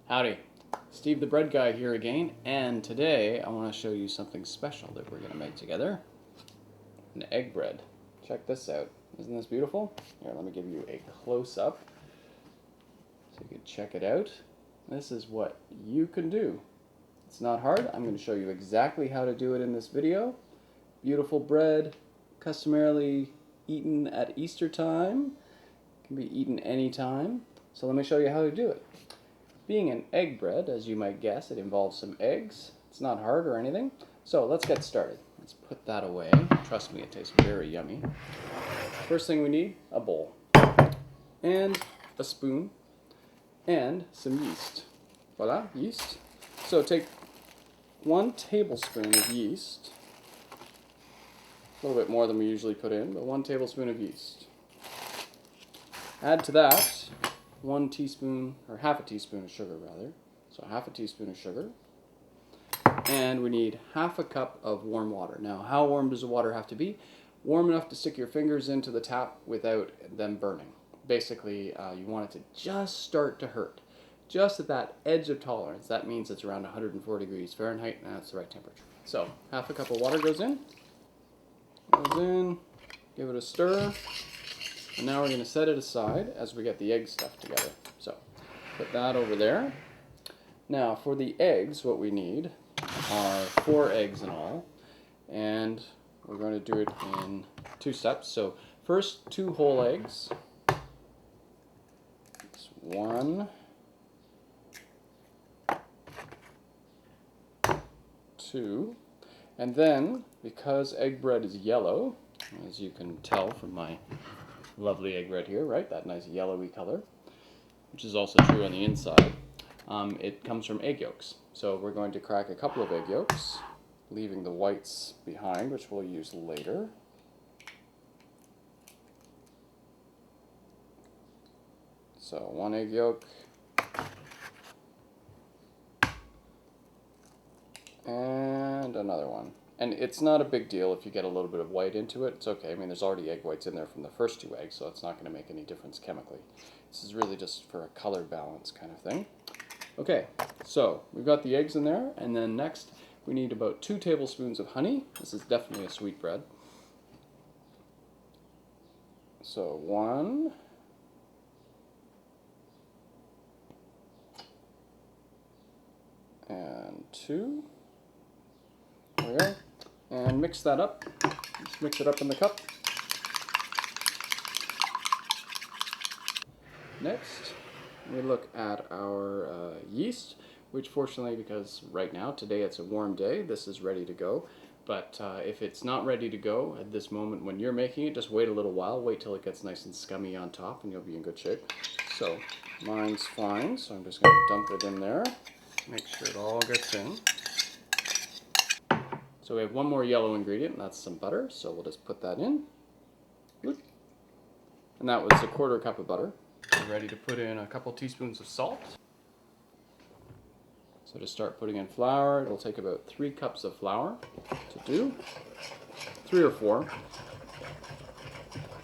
Howdy, Steve the Bread Guy here again, and today I want to show you something special that we're going to make together. An egg bread. Check this out. Isn't this beautiful? Here, let me give you a close-up so you can check it out. This is what you can do. It's not hard. I'm going to show you exactly how to do it in this video. Beautiful bread, customarily eaten at Easter time. Can be eaten anytime. So let me show you how to do it. Being an egg bread, as you might guess, it involves some eggs. It's not hard or anything. So let's get started. Let's put that away. Trust me, it tastes very yummy. First thing we need, a bowl. And a spoon. And some yeast. Voila, yeast. So take 1 tablespoon of yeast. A little bit more than we usually put in, but 1 tablespoon of yeast. Add to that 1 teaspoon, or half a teaspoon of sugar rather. So half a teaspoon of sugar. And we need half a cup of warm water. Now, how warm does the water have to be? Warm enough to stick your fingers into the tap without them burning. Basically, you want it to just start to hurt. Just at that edge of tolerance. That means it's around 104 degrees Fahrenheit, and that's the right temperature. So, half a cup of water goes in. Give it a stir. And now we're going to set it aside as we get the egg stuff together. So, put that over there. Now, for the eggs, what we need are 4 eggs in all. And we're going to do it in 2 steps. So, first, 2 whole eggs. 1, 2. And then, because egg bread is yellow, as you can tell from my lovely egg bread here, right? That nice yellowy color, which is also true on the inside. It comes from egg yolks. So we're going to crack a couple of egg yolks, leaving the whites behind, which we'll use later. So 1 egg yolk. And another one. And it's not a big deal if you get a little bit of white into it. It's okay. I mean, there's already egg whites in there from the first 2 eggs, so it's not going to make any difference chemically. This is really just for a color balance kind of thing. Okay, so we've got the eggs in there, and then next we need about 2 tablespoons of honey. This is definitely a sweet bread. So 1. And 2. There we go. And mix that up. Just mix it up in the cup. Next, we look at our yeast, which fortunately, because right now, today it's a warm day, this is ready to go. But if it's not ready to go at this moment when you're making it, just wait a little while. Wait till it gets nice and scummy on top and you'll be in good shape. So, mine's fine, so I'm just going to dump it in there. Make sure it all gets in. So we have 1 more yellow ingredient, and that's some butter, so we'll just put that in. And that was a 1/4 cup of butter. We're ready to put in a couple teaspoons of salt. So to start putting in flour, it'll take about 3 cups of flour to do. 3 or 4.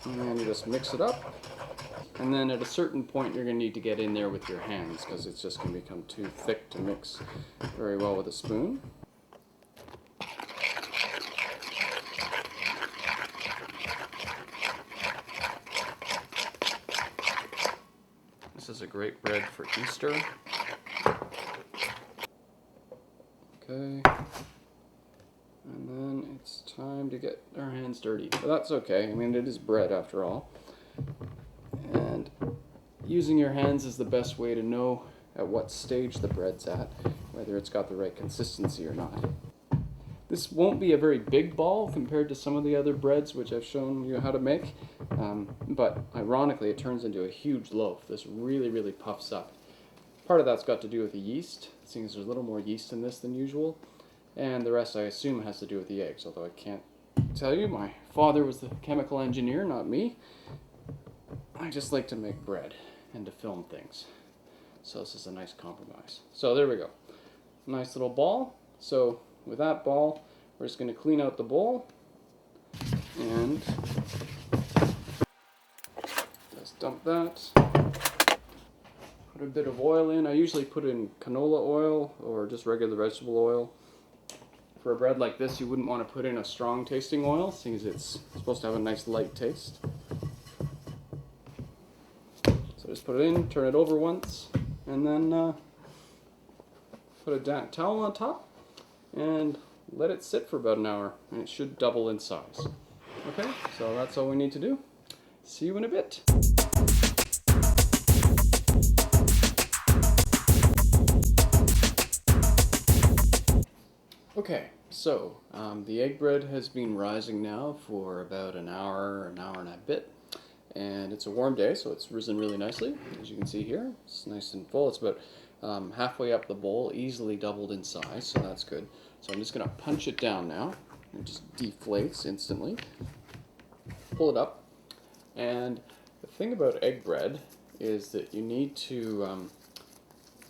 And then you just mix it up. And then at a certain point you're going to need to get in there with your hands because it's just going to become too thick to mix very well with a spoon. This is a great bread for Easter. Okay. And then it's time to get our hands dirty. But that's okay. I mean, it is bread after all. And using your hands is the best way to know at what stage the bread's at, whether it's got the right consistency or not. This won't be a very big ball compared to some of the other breads which I've shown you how to make, but ironically it turns into a huge loaf. This really, really puffs up. Part of that's got to do with the yeast, seeing as there's a little more yeast in this than usual, and the rest I assume has to do with the eggs, although I can't tell you. My father was the chemical engineer, not me. I just like to make bread and to film things. So this is a nice compromise. So there we go. Nice little ball. So with that ball, we're just going to clean out the bowl and just dump that, put Put a bit of oil in. I usually put in canola oil or just regular vegetable oil. For a bread like this, you wouldn't want to put in a strong tasting oil, since it's supposed to have a nice light taste. So just put it in, turn it over once, and then put a towel on top and let it sit for about an hour, and it should double in size. Okay, so that's all we need to do. See you in a bit. Okay, so the egg bread has been rising now for about an hour and a bit, and it's a warm day, so it's risen really nicely. As you can see here, it's nice and full. It's about halfway up the bowl, easily doubled in size, so that's good. So I'm just going to punch it down now. It just deflates instantly. Pull it up, and the thing about egg bread is that you need to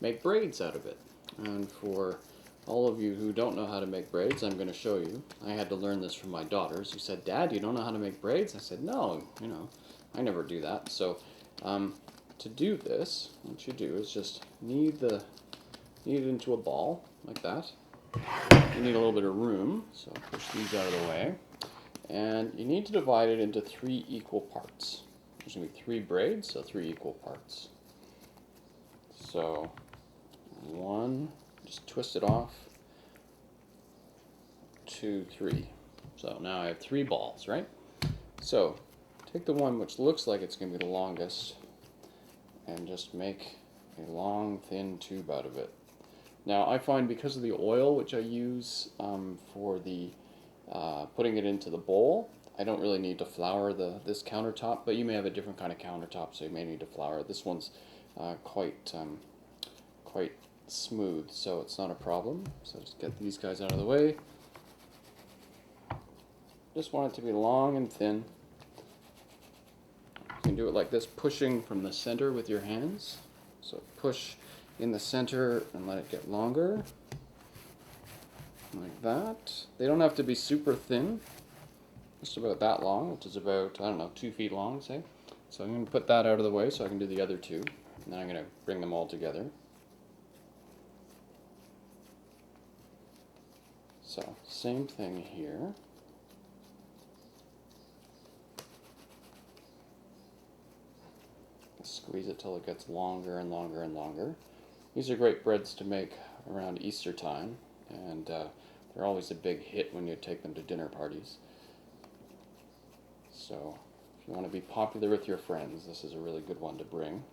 make braids out of it. And for all of you who don't know how to make braids, I'm going to show you. I had to learn this from my daughters, who said, "Dad, you don't know how to make braids?" I said, "No, I never do that." So to do this, what you do is just knead it into a ball like that. You need a little bit of room, so push these out of the way. And you need to divide it into 3 equal parts. There's going to be 3 braids, so 3 equal parts. So 1, just twist it off, 2, 3. So now I have 3 balls, right? So take the one which looks like it's going to be the longest and just make a long, thin tube out of it. Now I find, because of the oil which I use for the putting it into the bowl, I don't really need to flour this countertop, but you may have a different kind of countertop, so you may need to flour it. This one's quite smooth, so it's not a problem. So just get these guys out of the way. Just want it to be long and thin. You can do it like this, pushing from the center with your hands. So push in the center and let it get longer, like that. They don't have to be super thin, just about that long, which is about, I don't know, 2 feet long, say. So I'm going to put that out of the way so I can do the other 2, and then I'm going to bring them all together. So same thing here. Squeeze it till it gets longer and longer and longer. These are great breads to make around Easter time, and they're always a big hit when you take them to dinner parties. So if you want to be popular with your friends, this is a really good one to bring.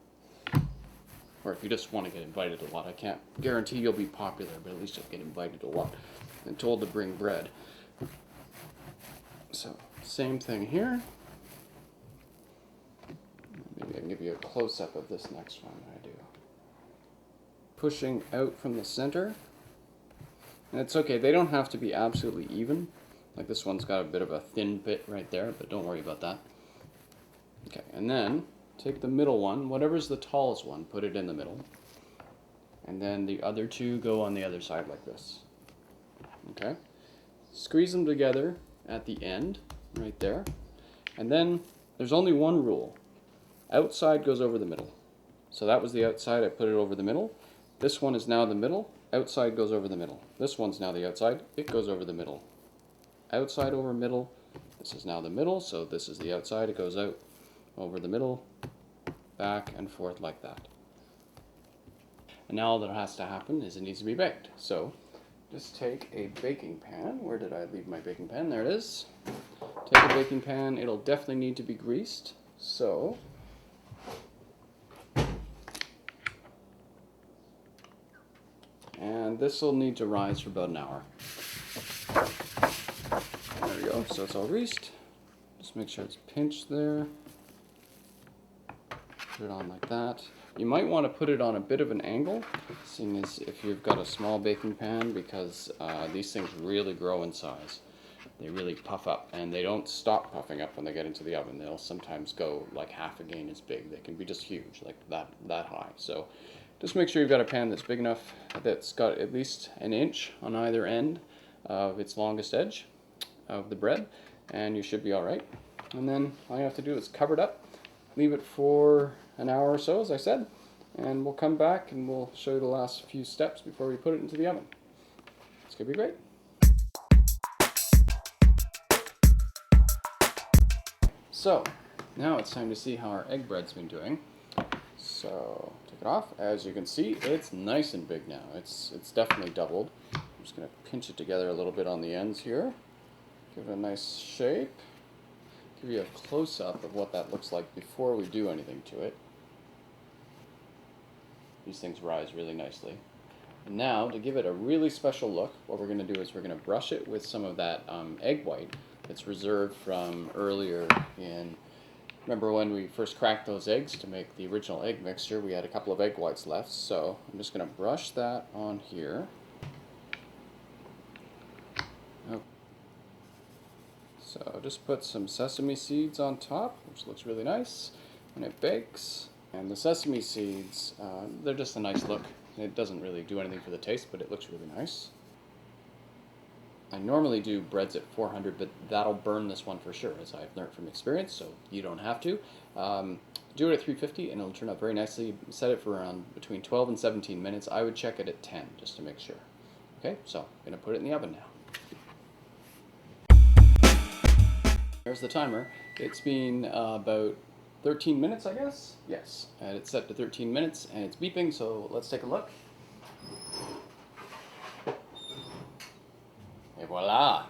Or if you just want to get invited a lot. I can't guarantee you'll be popular, but at least you'll get invited a lot and told to bring bread. So same thing here. Maybe I can give you a close-up of this next one I do. Pushing out from the center. And it's okay, they don't have to be absolutely even. Like this one's got a bit of a thin bit right there, but don't worry about that. Okay, and then take the middle one, whatever's the tallest one, put it in the middle. And then the other 2 go on the other side like this. Okay? Squeeze them together at the end, right there. And then there's only one rule. Outside goes over the middle. So that was the outside, I put it over the middle. This one is now the middle, outside goes over the middle. This one's now the outside, it goes over the middle. Outside over middle, this is now the middle, so this is the outside, it goes out over the middle, back and forth like that. And now all that has to happen is it needs to be baked. So just take a baking pan. Where did I leave my baking pan? There it is. Take a baking pan, it'll definitely need to be greased. So and this will need to rise for about an hour. There we go, so it's all greased. Just make sure it's pinched there. Put it on like that. You might want to put it on a bit of an angle, seeing as if you've got a small baking pan, because these things really grow in size. They really puff up, and they don't stop puffing up when they get into the oven. They'll sometimes go like half again as big. They can be just huge, like that high. So just make sure you've got a pan that's big enough that's got at least an inch on either end of its longest edge of the bread, and you should be all right. And then all you have to do is cover it up, leave it for an hour or so, as I said, and we'll come back and we'll show you the last few steps before we put it into the oven. It's going to be great. So, now it's time to see how our egg bread's been doing. So, take it off. As you can see, it's nice and big now. It's definitely doubled. I'm just going to pinch it together a little bit on the ends here. Give it a nice shape. Give you a close-up of what that looks like before we do anything to it. These things rise really nicely. And now, to give it a really special look, what we're going to do is we're going to brush it with some of that egg white that's reserved from earlier in... Remember when we first cracked those eggs to make the original egg mixture, we had a couple of egg whites left, so I'm just going to brush that on here. Oh. So just put some sesame seeds on top, which looks really nice when it bakes. And the sesame seeds, they're just a nice look. It doesn't really do anything for the taste, but it looks really nice. I normally do breads at 400, but that'll burn this one for sure, as I've learned from experience, so you don't have to. Do it at 350 and it'll turn out very nicely. Set it for around between 12 and 17 minutes. I would check it at 10 just to make sure. Okay, so I'm going to put it in the oven now. There's the timer. It's been about 13 minutes, I guess? Yes, and it's set to 13 minutes and it's beeping, so let's take a look. Et voila!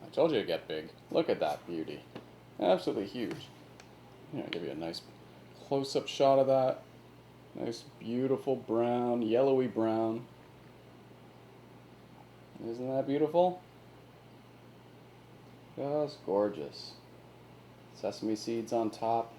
I told you to get big. Look at that beauty. Absolutely huge. I'll give you a nice close-up shot of that. Nice, beautiful brown, yellowy brown. Isn't that beautiful? Just gorgeous. Sesame seeds on top.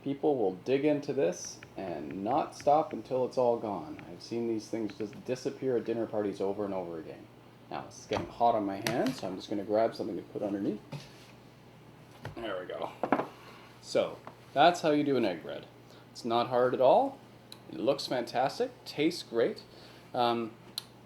People will dig into this and not stop until it's all gone. I've seen these things just disappear at dinner parties over and over again. Now, it's getting hot on my hand, so I'm just going to grab something to put underneath. There we go. So, that's how you do an egg bread. It's not hard at all. It looks fantastic. Tastes great.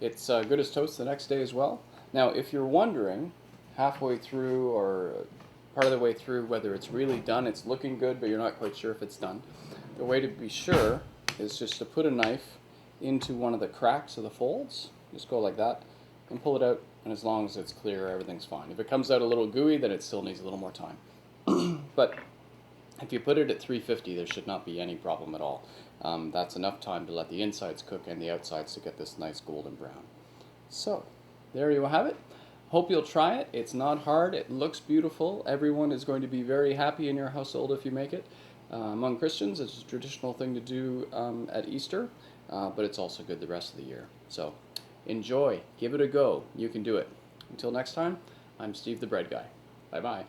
It's good as toast the next day as well. Now, if you're wondering, halfway through or part of the way through, whether it's really done, it's looking good, but you're not quite sure if it's done, the way to be sure is just to put a knife into one of the cracks of the folds. Just go like that. And pull it out, and as long as it's clear, everything's fine. If it comes out a little gooey, then it still needs a little more time. But if you put it at 350, there should not be any problem at all. That's enough time to let the insides cook and the outsides to get this nice golden brown. So, there you have it. Hope you'll try it. It's not hard. It looks beautiful. Everyone is going to be very happy in your household if you make it. Among Christians, it's a traditional thing to do at Easter, but it's also good the rest of the year. So, enjoy. Give it a go. You can do it. Until next time, I'm Steve the Bread Guy. Bye-bye.